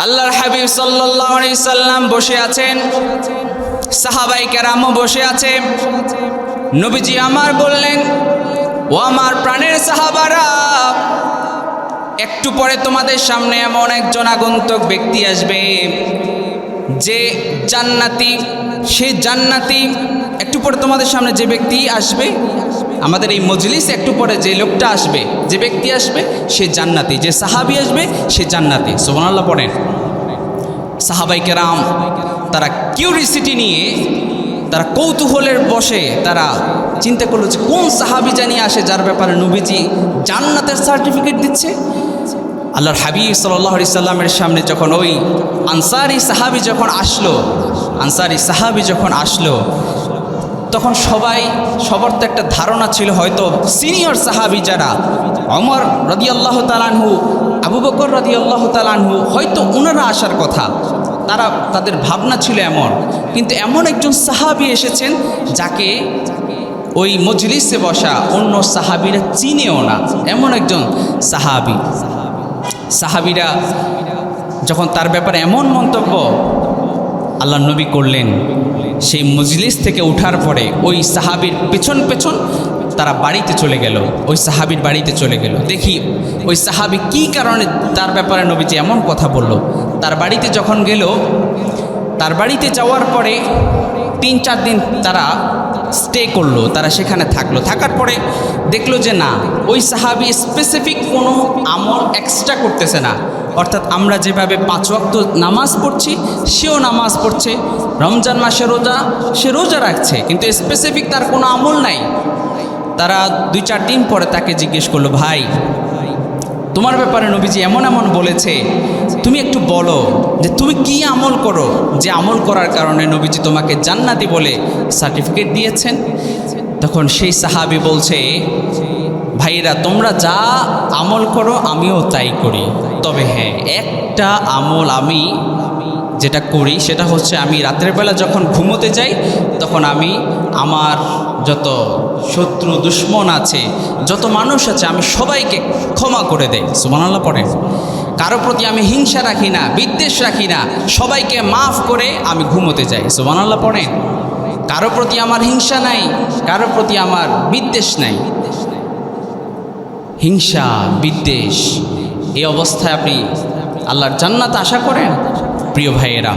আল্লাহর হাবিব সাল্লাল্লাহু আলাইহি সাল্লাম বসে আছেন, সাহাবায়ে কেরামও বসে আছে। নবীজি আমার বললেন, ও আমার প্রাণের সাহাবারা, একটু পরে তোমাদের সামনে এমন একজন আগন্তুক ব্যক্তি আসবে যে জান্নাতি। সে জান্নাতি। একটু পরে তোমাদের সামনে যে ব্যক্তি আসবে, আমাদের এই মজলিসে একটু পরে যে লোকটা আসবে, যে ব্যক্তি আসবে, সে জান্নাতি। যে সাহাবী আসবে সে জান্নাতি। সুবহানাল্লাহ পড়েন। সাহাবায়ে কেরাম তারা কিউরিসিটি নিয়ে, তারা কৌতূহলের বশে তারা চিন্তা করলো যে কোন সাহাবী জানি আসে যার ব্যাপারে নবীজি জান্নাতের সার্টিফিকেট দিচ্ছে। আল্লাহর হাবিব সাল্লাল্লাহু আলাইহি সাল্লামের সামনে যখন ওই আনসারি সাহাবী যখন আসলো, তখন সবার তো একটা ধারণা ছিল, হয়তো সিনিয়র সাহাবী যারা ওমর রাদিয়াল্লাহু তাআলা আনহু, আবু বকর রাদিয়াল্লাহু তাআলা আনহু, হয়তো ওনারা আসার কথা, তাদের ভাবনা ছিল এমন। কিন্তু এমন একজন সাহাবী এসেছেন যাকে ওই মজলিসে বসা অন্য সাহাবীরা চিনেও না, এমন একজন সাহাবীরা যখন তার ব্যাপারে এমন মন্তব্য আল্লাহ নবী করলেন, সেই মজলিস থেকে উঠার পরে ওই সাহাবীর পেছন তারা বাড়িতে চলে গেল, ওই সাহাবীর বাড়িতে চলে গেল। দেখি ওই সাহাবী কী কারণে তার ব্যাপারে নবীজি এমন কথা বলল। তার বাড়িতে যখন গেল, তার বাড়িতে যাওয়ার পরে 3-4 দিন তারা স্টে করলো, তারা সেখানে থাকার পরে দেখলো যে না, ওই সাহাবী স্পেসিফিক কোনো আমল এক্সট্রা করতেছে না। অর্থাৎ আমরা যেভাবে 5 ওয়াক্ত নামাজ পড়ছি, সেও নামাজ পড়ছে, রমজান মাসে রোজা, সে রোজা রাখছে, কিন্তু স্পেসিফিক তার কোনো আমল নাই। তারা 2-4 দিন পরে তাকে জিজ্ঞেস করলো, ভাই তোমার ব্যাপারে নবীজি এমন বলেছে, তুমি একটু বলো যে তুমি কি আমল করো, যে আমল করার কারণে নবীজি তোমাকে জান্নাতি বলে সার্টিফিকেট দিয়েছেন। তখন সেই সাহাবী বলছে, ভাইরা তোমরা যা আমল করো আমিও তাই করি, তবে হ্যাঁ একটা আমল আমি যেটা করি সেটা হচ্ছে, আমি রাতের বেলা যখন ঘুমোতে যাই তখন আমি আমার যত শত্রু দুশ্মন আছে, যত মানুষ আছে, আমি সবাইকে ক্ষমা করে দেই। সুবহানাল্লাহ পড়েন। কারো প্রতি আমি হিংসা রাখি না, বিদ্বেষ রাখি না, সবাইকে মাফ করে আমি ঘুমোতে যাই। সুবহানাল্লাহ পড়েন। কারো প্রতি আমার হিংসা নাই, কারো প্রতি আমার বিদ্বেষ নাই। হিংসা বিদ্বেষ, এই অবস্থায় আপনি আল্লাহর জান্নাত আশা করেন? প্রিয় ভাইয়েরা,